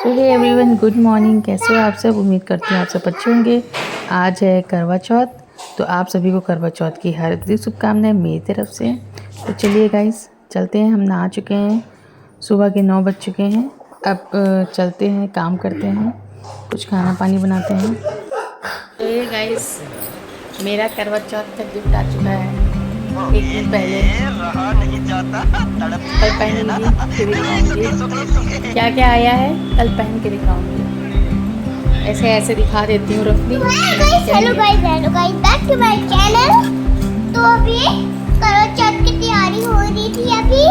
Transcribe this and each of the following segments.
सो hey everyone, good morning. कैसे हो आप सब? उम्मीद करती हूँ आप सब अच्छे होंगे। आज है करवा चौथ, तो आप सभी को करवा चौथ की हार्दिक शुभकामनाएं मेरी तरफ से। तो चलिए गाइस, चलते हैं। हम नहा चुके हैं, सुबह के 9 बज चुके हैं। अब चलते हैं, काम करते हैं, कुछ खाना पानी बनाते हैं। तो ये गाइस, मेरा करवा चौथ का गिफ्ट आ चुका है एक दिन पहले। रहा नहीं जाता, कल पहनूंगी फिर दिखाऊंगी क्या क्या आया है। कल पहन के दिखाऊंगी। ऐसे ऐसे दिखा देती हूँ रफली। Hello guys, back to my channel. तो अभी करवा चौथ की तैयारी हो रही थी। अभी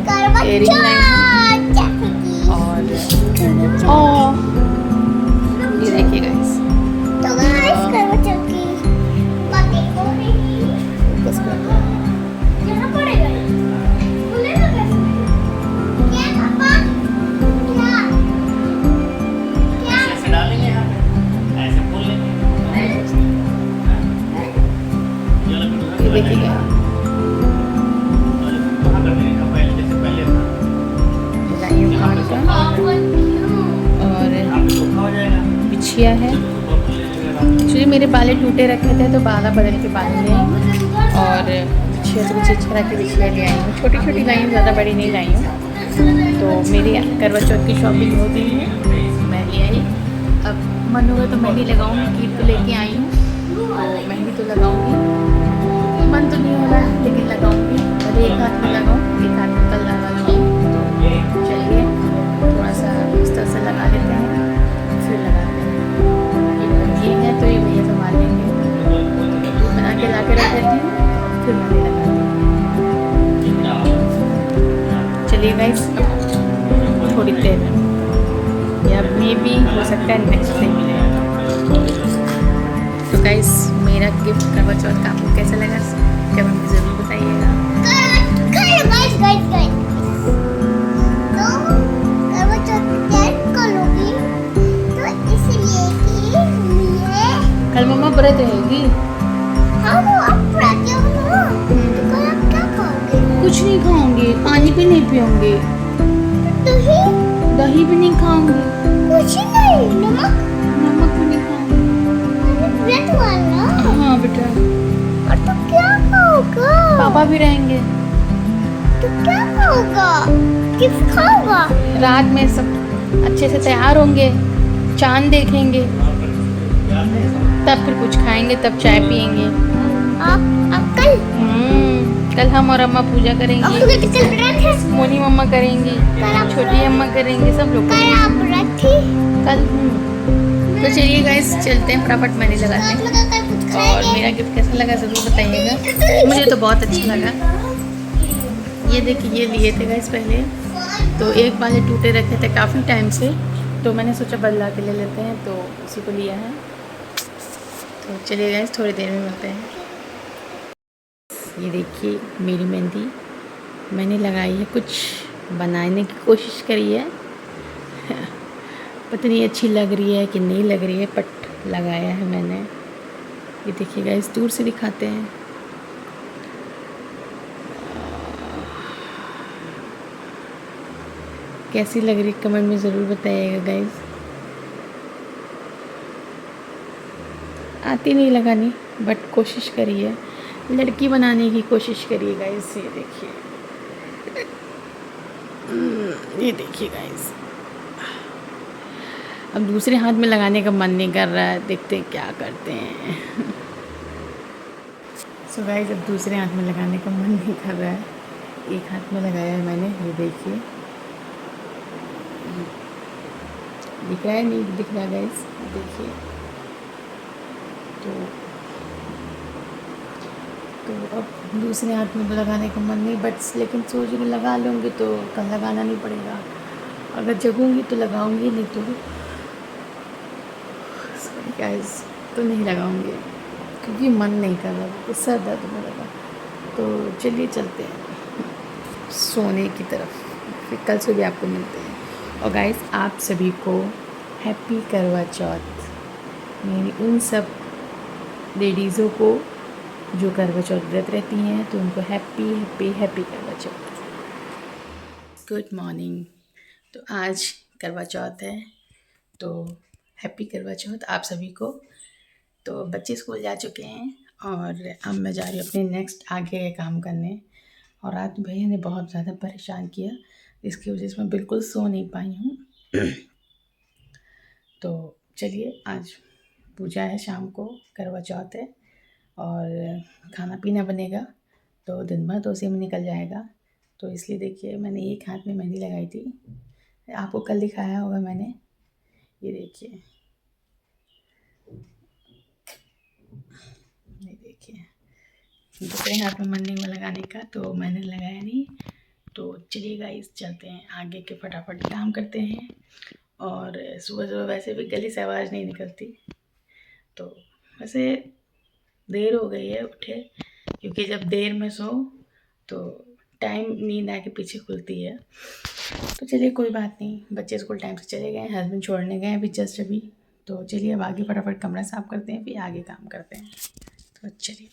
करवा चौथ और ये देखिए गाइस, तो गाइस करवा चौथ की बातें हो रही फोकस कर रहा है। यहाँ पड़ेगा खुलेगा कैसे? क्या पापा? क्या क्या ऐसे डालेंगे यहाँ पे, ऐसे खोल लेंगे। ये देखिएगा, वहाँ कर देंगे पहले, जैसे पहले था। लाइयों काट का और यहाँ पे धोखा हो जाएगा। बिछिया है। एक्चुअली मेरे बाल टूटे रखे थे तो बाला बदल के बाल ले आई और बिछिया से कुछ इच्छा रख के बिछिया ले आई हूँ। छोटी छोटी लाई हूँ, ज़्यादा बड़ी नहीं लाई हूँ। तो मेरी करवा चौथ की शॉपिंग हो गई है, मैं ले आई। अब मन होगा तो मेहंदी लगाऊंगी। कीट तो लेके आई हूँ, तो मेहंदी तो लगाऊंगी। मन तो नहीं हो रहा है लेकिन लगाऊंगी। पहले एक हाथ में लगाऊँ, एक हाथ में कल लगा लूँगी। तो चलिए थोड़ा सा इस तरह से लगा लेते हैं, फिर लगाते हैं। ये है तो ये भैया संभाल लेंगे। बना के ला के रख देती हूँ, फिर मेहंदी लगाती हूँ। चलिए गाइस, थोड़ी देर में या मे भी हो सकता है नेक्स्ट डे मिलेगा। तो गाइस, मेरा गिफ्ट करवा चौथ का आपको कैसा लगा कमेंट में ज़रूर बताइएगा। गाइस तो करवा चौथ तैयार करूंगी, तो इसलिए कि मैं कल मम्मा व्रत रहेगी। हाँ वो अब रात हो ना, तो कल आप क्या खाओगे? कुछ नहीं खाऊंगी, पानी भी नहीं पीऊंगी, दही? दही भी नहीं खाऊंगी, कुछ नहीं, नमक? नमक भी नहीं खाऊंगी। व्रत वाला? हाँ बेटा। और तो क्या खाओगा? पापा भी रहेंगे। तो क्या खाओगा? गिफ्ट खाओगा? रात में सब अच्छे से तैयार होंगे, चांद देखेंगे, तब फिर कुछ खाएंगे, तब चाय पियेंगे। आप कल? कल हम और अम्मा पूजा अब करेंगे। तो कल व्रत है। मोनी मम्मा करेंगी, छोटी अम्मा करेंगे, सब लोग कल करेंगे। आप व्रत थी? कल तो चलिए गाइस, चलते हैं फटाफट मेहंदी लगाते हैं। लगा कर कुछ और खाएंगे? मेरा गिफ्ट कैसा लगा ज़रूर बताइएगा। मुझे तो बहुत अच्छा लगा। ये देखिए, ये लिए थे गाइस पहले, तो एक वाले टूटे रखे थे काफ़ी टाइम से, तो मैंने सोचा बदला के ले लेते हैं, तो उसी को लिया है। तो चलिए गाइस, थोड़ी देर में मिलते हैं। ये देखिए मेरी मेहंदी मैंने लगाई है, कुछ बनाने की कोशिश करी है। पता नहीं अच्छी लग रही है कि नहीं लग रही है, बट लगाया है मैंने। ये देखिए गाइस, दूर से दिखाते हैं। कैसी लग रही है कमेंट में ज़रूर बताइएगा गाइस। आती नहीं लगानी, बट कोशिश करिए, लड़की बनाने की कोशिश करिए गाइस। ये देखिए, ये देखिए गाइस। अब दूसरे हाथ में लगाने का मन नहीं कर रहा है, देखते हैं क्या करते हैं। सो गाइस, अब दूसरे हाथ में लगाने का मन नहीं कर रहा है, एक हाथ में लगाया है मैंने। ये देखिए, दिख रहा है नहीं दिख रहा गाइस? देखिए, तो अब दूसरे हाथ में लगाने का मन नहीं, बट लेकिन सोच रही लगा लूँगी तो कल लगाना नहीं पड़ेगा। अगर जगूँगी तो लगाऊंगी, नहीं तो सॉरी गाइस, तो नहीं लगाऊंगी क्योंकि मन नहीं कर रहा, तो सर दर्द होने लगा। तो चलिए चलते हैं सोने की तरफ, फिर कल सुबह आपको मिलते हैं। और गाइस, आप सभी को हैप्पी करवा चौथ। मेरी उन सब लेडीज़ों को जो करवा चौथ व्रत रहती हैं, तो उनको हैप्पी हैप्पी हैप्पी करवा चौथ। Good morning. तो आज करवा चौथ है, तो हैप्पी करवा चौथ आप सभी को। तो बच्चे स्कूल जा चुके हैं और अब मैं जा रही हूँ अपने नेक्स्ट आगे के काम करने। और आज भैया ने बहुत ज़्यादा परेशान किया, इसकी वजह से मैं बिल्कुल सो नहीं पाई हूँ। तो चलिए, आज पूजा है, शाम को करवा चौथ है और खाना पीना बनेगा, तो दिन भर तो उसी में निकल जाएगा। तो इसलिए देखिए, मैंने एक हाथ में मेहंदी लगाई थी, आपको कल दिखाया होगा मैंने, ये देखिए, ये देखिए, दूसरे हाथ में मेहंदी में लगाने का, तो मैंने लगाया नहीं। तो चलिए गाइस, चलते हैं आगे के, फटाफट काम करते हैं। और सुबह सुबह वैसे भी गले से आवाज़ नहीं निकलती, तो वैसे देर हो गई है उठे, क्योंकि जब देर में सो तो टाइम नींद आके पीछे खुलती है। तो चलिए कोई बात नहीं, बच्चे स्कूल टाइम से चले गए, हस्बैंड छोड़ने गए अभी जस्ट अभी। तो चलिए अब आगे फटाफट कमरा साफ़ करते हैं, फिर आगे काम करते हैं। तो चलिए।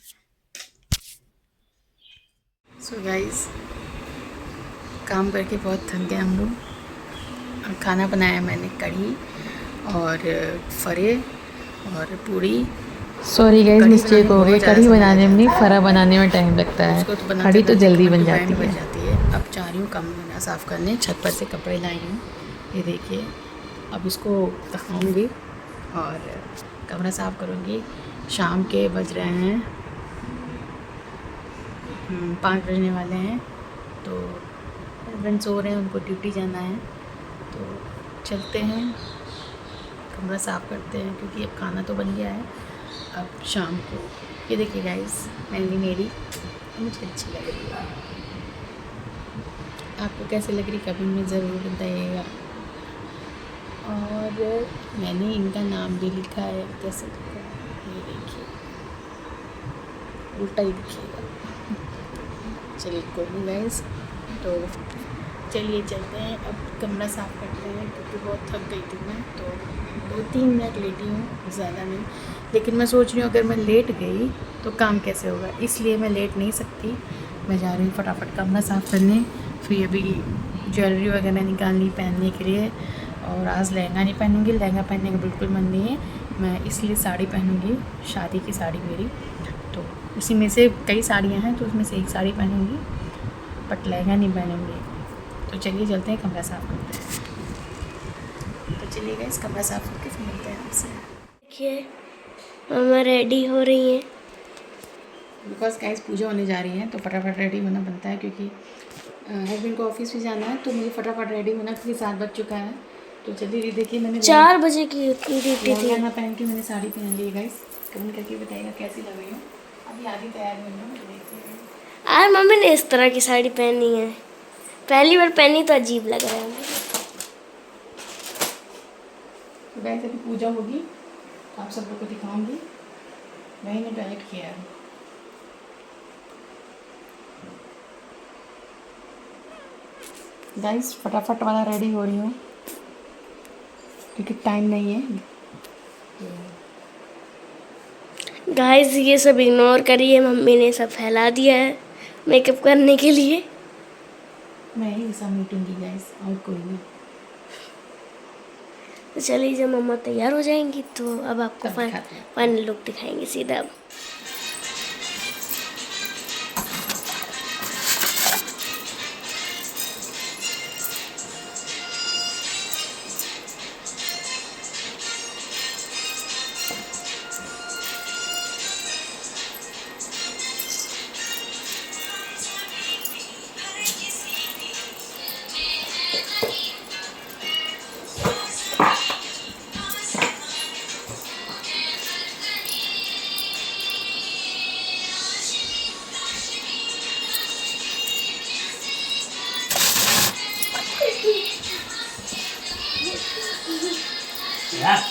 सो गाइस, काम करके बहुत थक गए हम लोग। खाना बनाया मैंने कढ़ी और फरे और पूड़ी। सॉरी गाइस, मिस्टेक हो गई। कढ़ी बनाने में नहीं, फरा बनाने में टाइम लगता है, कढ़ी तो जल्दी बन जाती है। अब जा रही हूँ कमरा साफ़ करने, छत पर से कपड़े लाई हूँ, ये देखिए। अब इसको दिखाऊंगी और कमरा साफ़ करूँगी। शाम के बज रहे हैं 5 बजने वाले हैं। तो हस्बैंड सो रहे हैं, उनको ड्यूटी जाना है, तो चलते हैं कमरा साफ़ करते हैं, क्योंकि अब खाना तो बन गया है। अब शाम को ये देखिए गाइस, मेहंदी मेरी मुझे अच्छी लग रही है, आपको कैसे लग रही कभी में ज़रूर बताइएगा। और मैंने इनका नाम भी लिखा है, कैसे लिखा है ये देखिए, उल्टा ही दिखिएगा। चलिए कोई नहीं गाइस, तो चलिए चलते हैं, अब कमरा साफ़ करते हैं, क्योंकि बहुत थक गई थी मैं। तो 2-3 मिनट लेटी हूँ, ज़्यादा नहीं। लेकिन मैं सोच रही हूँ अगर मैं लेट गई तो काम कैसे होगा, इसलिए मैं लेट नहीं सकती। मैं जा रही हूँ फटाफट कमरा साफ़ करने, फिर अभी ज्वेलरी वगैरह निकालनी पहनने के लिए। और आज लहंगा नहीं पहनूँगी, लहंगा पहनने का बिल्कुल मन नहीं है, मैं इसलिए साड़ी पहनूँगी, शादी की साड़ी मेरी। तो उसी में से कई साड़ियाँ हैं, तो उसमें से एक साड़ी पहनूँगी, बट लहंगा नहीं पहनूँगी। तो चलिए चलते हैं, कमरा साफ़ करते हैं। तो चलिए गाइस, कमरा साफ़ करके फिर मिलते हैं आपसे। देखिए मम्मा रेडी हो रही हैं, बिकॉज गाइस पूजा होने जा रही है, तो फटाफट रेडी होना बनता है, क्योंकि हस्बैंड को ऑफिस भी जाना है, तो मुझे फटाफट रेडी होना, क्योंकि 7 बज चुका है। तो चलिए देखिए, मैंने 4 बजे की ड्यूटी थी। लहंगा पहन के मैंने साड़ी पहन ली है गाइस। कमेंट करके बताइएगा कैसी लग रही हूँ। अभी आगे तैयार हुई हूँ, देखिए। आज मम्मी ने इस तरह की साड़ी पहनी है, पहली बार पहनी तो अजीब लग रहा है मुझे। तो गाइस अभी पूजा होगी, आप सब लोग को दिखाऊंगी। मैंने डाइट किया है। गाइस फटाफट वाला रेडी हो रही हूँ, क्योंकि टाइम नहीं है। गाइस ये सब इग्नोर करिए, मम्मी ने सब फैला दिया है मेकअप करने के लिए। मैं ही सब मीटूंगी गाइस, और कोई नहीं। तो चलिए जब मम्मा तैयार हो जाएंगी तो अब आपको तब दिखाते हैं। फाइनल लुक दिखाएंगे सीधा। Yeah.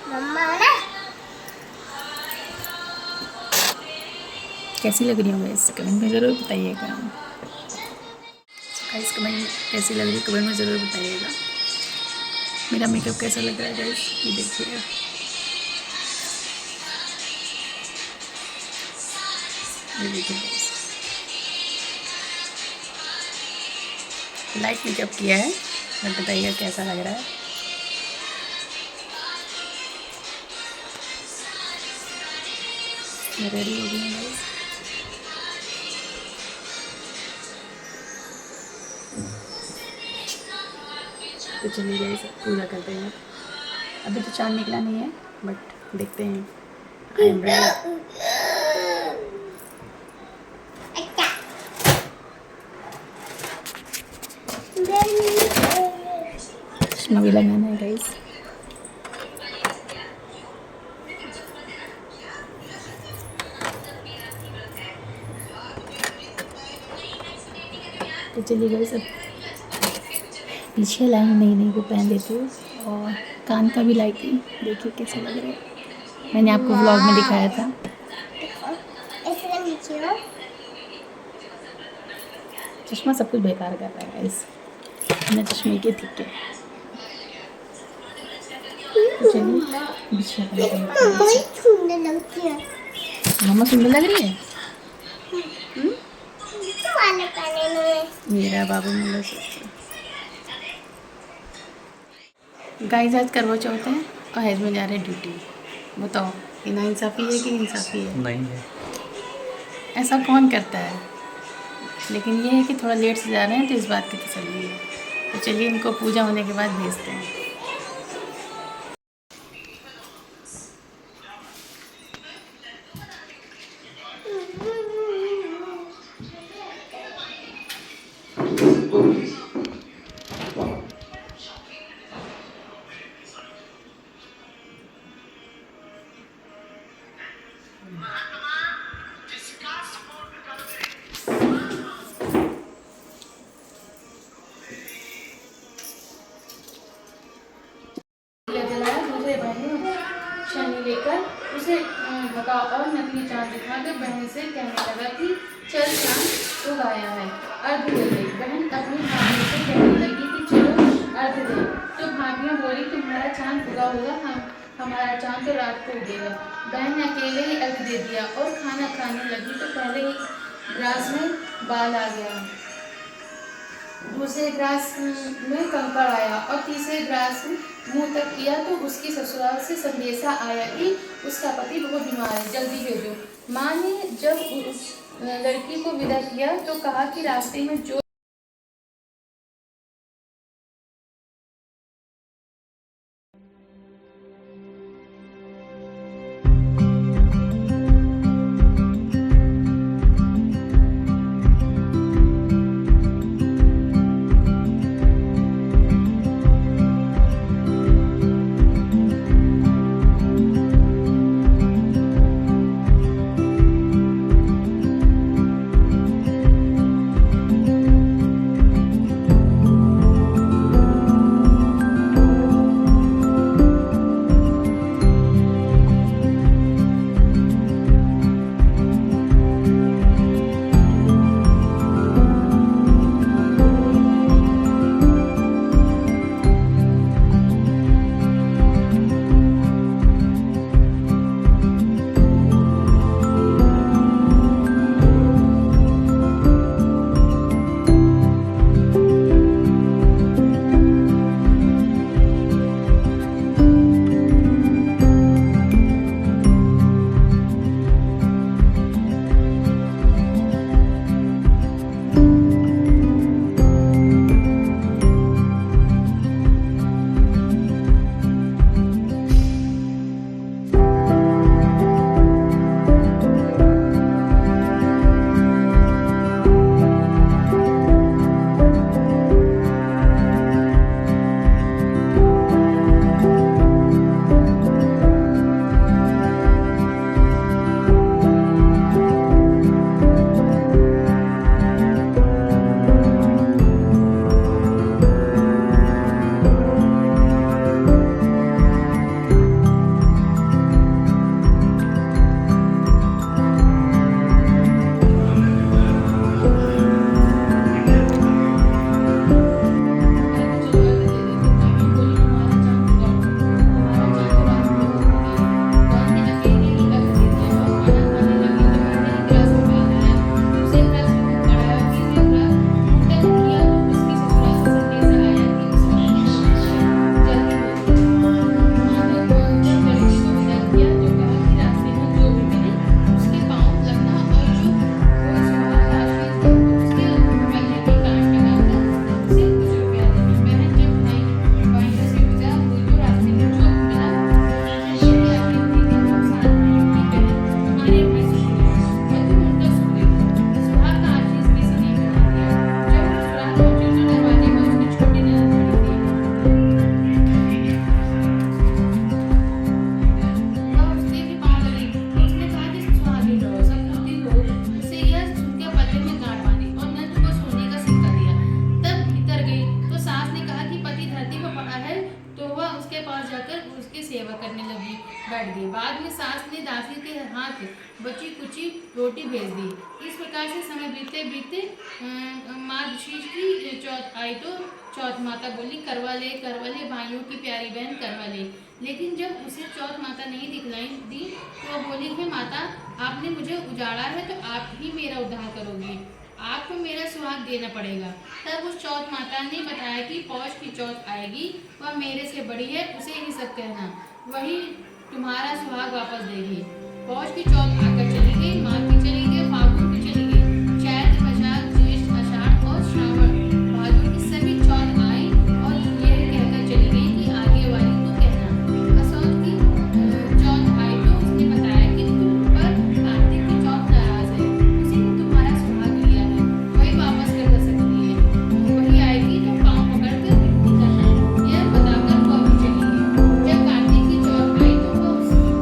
मम्मा ना कैसी लग रही हूँ गाइस, कमेंट में ज़रूर बताइएगा। गाइस कमेंट कैसी लग रही है कमेंट में ज़रूर बताइएगा। मेरा मेकअप कैसा लग रहा है गाइस, ये देखिएगा। ये देखिए गाइस, लाइट मेकअप किया है और बताइएगा कैसा लग रहा है। मैं रेडी हो गई हूँ गाइस। तो चलिए गाइस पूजा करते हैं। अभी तो चाँद निकला नहीं है बट देखते हैं। I am ready. चश्मा भी लगाना है गाइस। तो चलिए गाइस अब पीछे लाइन नई नई को पहन लेती हूँ और कान का भी लाइटिंग देखिए कैसे लग रहा है। मैंने आपको व्लॉग में दिखाया था। ऐसे नीचे हो चश्मा सब कुछ बेकार कर रहा है गाइस, मैं चश्मे के ठीक है। तो चलिए पीछे बहुत सुंदर लगती है। मम्मा सुंदर लग रही है। वाले पहने में मेरा बाबू मुल्ला सोच गाइस आज करवा चौथ है और हस्बैंड जा रहे हैं ड्यूटी। बताओ ये नाइंसाफ़ी है कि इंसाफ़ी है? नहीं है। ऐसा कौन करता है, लेकिन ये है कि थोड़ा लेट से जा रहे हैं तो इस बात की तसल्ली है। तो चलिए इनको पूजा होने के बाद भेजते हैं। शनि लेकर उसे भगा और नकली चाँद दिखाकर बहन से कहने लगा कि चल चाँद उग आया है, अर्घ दे दे। बहन अपनी भाभी से कहने लगी कि चलो अर्घ दे। तो भाभियाँ बोली तुम्हारा चाँद उगा होगा, हमारा चाँद तो रात को उगेगा। बहन ने अकेले ही अर्घ दे दिया और खाना खाने लगी तो पहले ही ग्रास में बाल आ गया, दूसरे ग्रास में कंकड़ आया और तीसरे ग्रास मुंह तक किया तो उसकी ससुराल से संदेशा आया कि उसका पति बहुत बीमार है, जल्दी भेजो। माँ ने जब उस लड़की को विदा किया तो कहा कि रास्ते में जो बैठ गई। बाद में सास ने दासी के हाथ बची कुची रोटी भेज दी। इस प्रकार से समय बीते बीते मार्गशीर्ष की चौथ आई तो चौथ माता बोली करवा ले भाइयों की प्यारी बहन करवा ले। लेकिन जब उसे चौथ माता नहीं दिखलाई दी तो वह बोली हे माता, आपने मुझे उजाड़ा है तो आप ही मेरा उद्धार करोगी, आपको मेरा सुहाग देना पड़ेगा। तब उस चौथ माता ने बताया कि पौष की चौथ आएगी, वह मेरे से बड़ी है, उसे ही सब कहना, वही तुम्हारा सुहाग वापस देगी। पौष की चौथ आकर चली गई, माघ की चली गई, फागुन की चली गई, चैत्र वैशाख ज्येष्ठ आषाढ़ और श्रावण भादों की सभी चौथ आई और यह कहकर चली गई कि आगे वाली तो कहना। असौत की चौथ आई तो उसने बताया कि तुम पर कार्तिक की चौथ नाराज है, उसी ने तुम्हारा सुहाग लिया है, वही वापस कर सकती है, वही आएगी तो पाँव पकड़कर विनती करना। यह बताकर वह भी चली गई। जब कार्तिक की चौथ आई तो वह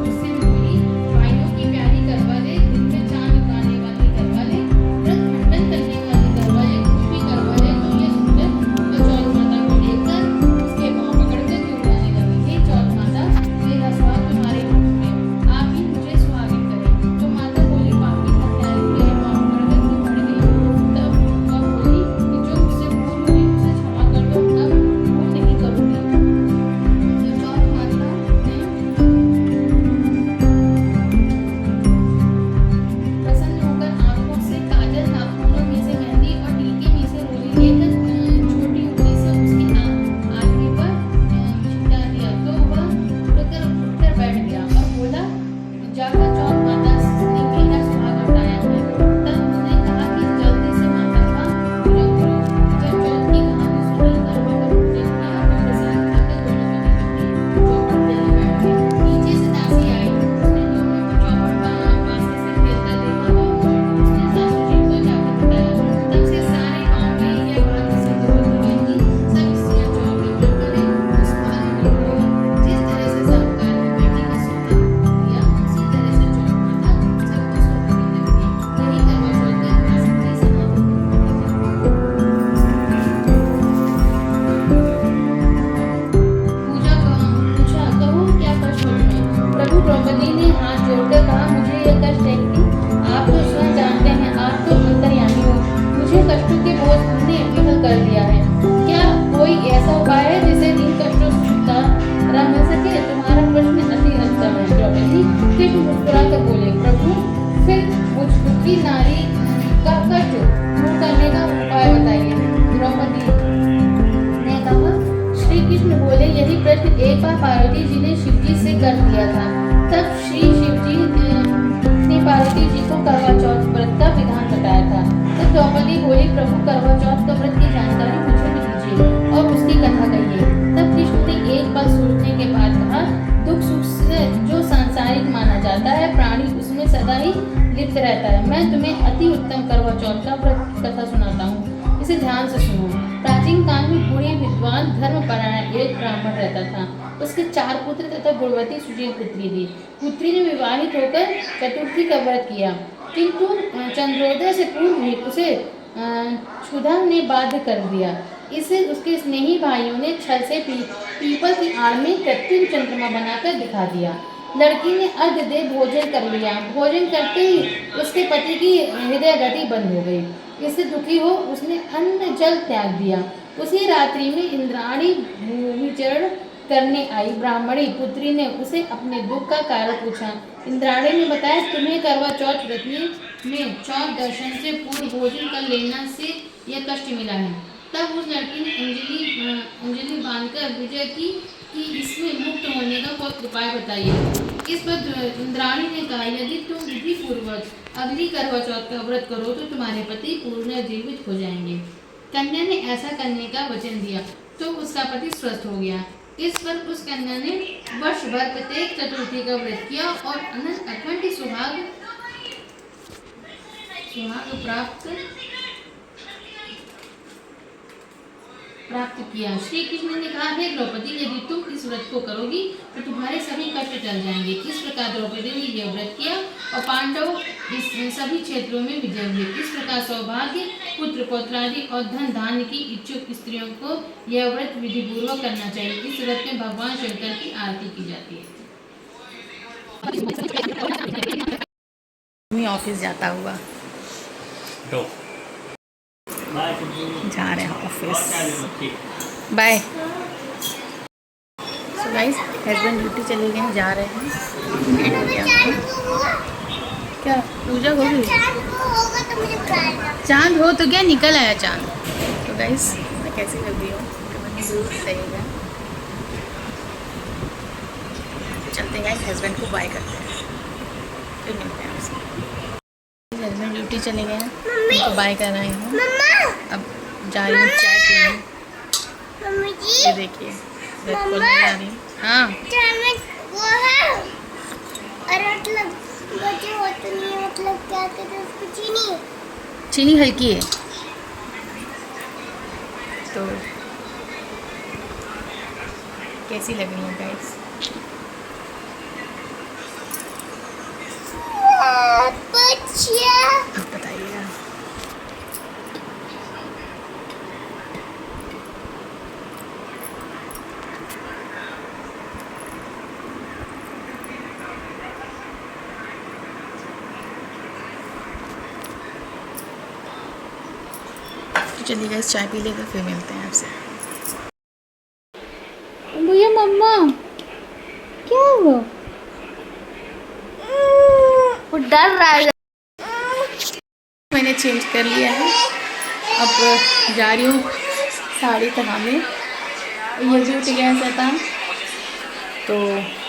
उससे बोली भाइयों की प्यारी करवा ले, दिन में चांद उगाने वाली करवा ले, व्रत खंडन करने वाली करवा ले, कुछ भी करवा ले। तो ये सुनकर तो चौथ माता को देखकर उसके पाँव पकड़कर गिड़गिड़ाने लगी, हे चौथ माता, मेरा सुहाग तुम्हारे हाथ में, आप ही मुझे सुहागिन करें। तो माता बोली पापी हत्यारी मेरे पाँव पकड़कर क्यों पड़ गई? तब वह बोली कि जो मुझसे भूल हुई उसे क्षमा कर दो, अब भूल नहीं करूँगी। तो चौथ माता ने प्रसन्न होकर आंखों से काजल, नाखूनों में से मेहंदी और टीके में से रोली लेकर छोटी उंगली से उसकी आंखों पर छिटा दिया तो वह उठकर बैठ गया और बोला जाकर चौथ माता ने मेरा सुहाग लौटाया है। तब उसने कहा कि जल्दी से माता का पूजा करो। जब चौथ की कहानी सुनी, करवा का पूजन किया और प्रसाद खाकर दोनों बनी चौपट चले बैठ गए। नीचे से दासी आई, उसने दोनों को चौपट बांसुरी से खेलता देखा तो उसने सासू जी को जाकर बताया। तब से सारे गांव में यह बात प्रसिद्ध होती गई कि सब स्त्रियां चौपट व्रत करें तो सुहाग मिलेगा। जिस तरह से साहूकार ने बेटी का सुहाग दिया, उसी तरह से चौथ माता सबको सुहागिन रखती। यही करवा चौथ की आसक्ति समाप्त पूजा कहो क्या कष्ट हो तुम्हें? प्रभु द्रौपदी ने हाथ जोड़कर कहा, मुझे यह कष्ट है कि आप तो स्वयं जानते हैं, आप तो अंतर्यामी हो, मुझे कष्टों के बोझ तुमने विफल कर दिया है। क्या कोई ऐसा उपाय है जिससे इन कष्टों से छुटकारा मिल सके? तुम्हारा प्रश्न अति उत्तम है द्रौपदी। फिर मुस्कुरा कर बोले, प्रभु फिर मुझ दुखी नारी का कष्ट दूर करने का उपाय बताइए। द्रौपदी ने कहा, श्री कृष्ण बोले, यही प्रश्न एक बार पार्वती जी ने शिव जी से कर दिया था। तब श्री शिव जी ने पार्वती जी को करवा चौथ व्रत का विधान बताया था। तब द्रौपदी बोली, प्रभु करवा चौथ का व्रत की जानकारी मुझे भी दीजिए और उसकी कथा कहिए। तब कृष्ण ने एक पल सोचने के बाद कहा, दुख सुख से जो सांसारिक माना जाता है, प्राणी उसमें सदा ही लिप्त रहता है। मैं तुम्हें अति उत्तम करवा चौथ का व्रत की कथा सुनाता हूँ, इसे ध्यान से सुनो। प्राचीन काल में बूढ़े विद्वान धर्मपरायण एक ब्राह्मण रहता था। उसके 4 पुत्र तथा गुणवती सुशील पुत्री थी। पुत्री ने विवाहित होकर चतुर्थी का व्रत किया, किंतु चंद्रोदय से पूर्व ही उसे क्षुधा ने बाध्य कर दिया। इसे उसके स्नेही भाइयों ने छल से पीपल की आड़ में कृत्रिम चंद्रमा बनाकर दिखा दिया। लड़की ने अर्घ दे भोजन कर लिया। भोजन करते ही उसके पति की हृदय गति बंद हो गई। इससे दुखी हो उसने अन्न जल त्याग दिया। उसी रात्रि में इंद्राणी भूमिचरण करने आई ब्राह्मणी पुत्री ने उसे अपने दुख का कारण पूछा। इंद्राणी ने बताया, तुम्हें करवा चौथ व्रत में चौथ दर्शन से पूर्व भोजन कर लेना से यह कष्ट मिला है। तब उस लड़की ने अंजलि बांधकर विजय की कि इसमें मुक्त होने का कोई उपाय बताइए। इस पर इंद्राणी ने कहा, यदि तुम विधि पूर्वक अगली करवा चौथ का व्रत करो तो तुम्हारे पति पुनर्जीवित हो जाएंगे। कन्या ने ऐसा करने का वचन दिया तो उसका पति स्वस्थ हो गया। इस पर उस कन्या ने वर्ष भर प्रत्येक चतुर्थी का व्रत किया और अनंत अखंड सुहाग प्राप्त किया। श्री कृष्ण ने कहा, हे द्रौपदी, यदि तुम इस व्रत को करोगी तो तुम्हारे सभी कष्ट टल जाएंगे। इस प्रकार द्रौपदी ने यह व्रत किया और पांडव इस सभी क्षेत्रों में विजय हुए। इस प्रकार सौभाग्य, पुत्र पौत्रादि और धन धान्य की इच्छुक स्त्रियों को यह व्रत विधि पूर्वक करना चाहिए। इस व्रत में भगवान शंकर की आरती की जाती है। मैं ऑफिस जाता हुआ दो बाय जा रहे हैं ऑफिस। ठीक bye. So guys husband duty चले गए हैं, जा रहे हैं। लेट हो गया। क्या पूजा हो गई? चांद को होगा तो मुझे बताना। चांद हो तो क्या निकल आया चांद। तो गाइस मैं कैसी लग रही हूँ कमेंट में जरूर बताइएगा। चलते हैं गाइस, हस्बैंड को बाय करते हैं, फिर मिलते हैं आपसे। हस्बैंड ड्यूटी चले गए हैं, उनको बाय कर रही हूँ। मम्मा, अब जा रही हूँ चाय पीने। मम्मी जी, ये देखिए ब्रेड खोलने जा रही हूँ। हाँ चाय में वो है। अरे मतलब बच्चे होते नहीं है, मतलब क्या कहते हैं उसको, चीनी। चीनी हल्की है तो कैसी लग रही है गाइस? बच्चिया, आप बताइएगा। तो चलिए गाइस चाय पी लेकर फिर मिलते हैं आपसे। भैया मम्मा क्या हुआ? वो डर रहा है। मैंने चेंज कर लिया है, अब जा रही हूँ साड़ी पहनाने। ये भी उठ गया है शैतान, तो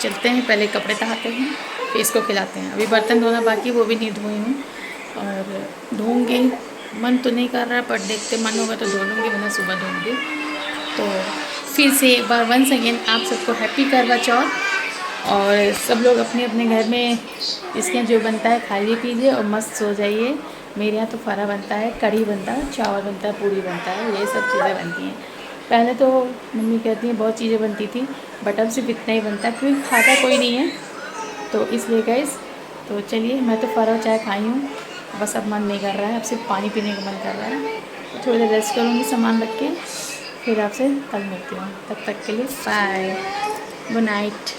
चलते हैं। पहले कपड़े तहाते हैं फिर इसको खिलाते हैं। अभी बर्तन धोना बाकी, वो भी नहीं धोई हूँ और धोऊंगी। मन तो नहीं कर रहा पर देखते मन होगा तो धो लूँगी, वरना सुबह धोऊंगी। तो फिर से एक बार वंस अगेन आप सबको हैप्पी करवा चौथ। और सब लोग अपने अपने घर में इसके जो बनता है खा लीजिए पीजिए और मस्त सो जाइए। मेरे यहाँ तो फरा बनता है, कढ़ी बनता है, चावल बनता है, पूरी बनता है, ये सब चीज़ें बनती हैं। पहले तो मम्मी कहती हैं बहुत चीज़ें बनती थी, बट अब सिर्फ इतना ही बनता है क्योंकि खाता कोई नहीं है, तो इसलिए गाइस। तो चलिए मैं तो फरा चाय खाई हूँ, बस अब मन नहीं कर रहा है, अब सिर्फ पानी पीने का मन कर रहा है। तो थोड़ी देर रेस्ट करूँगी सामान रख के, फिर आपसे कल मिलती हूँ। तब तक के लिए बाय, गुड नाइट।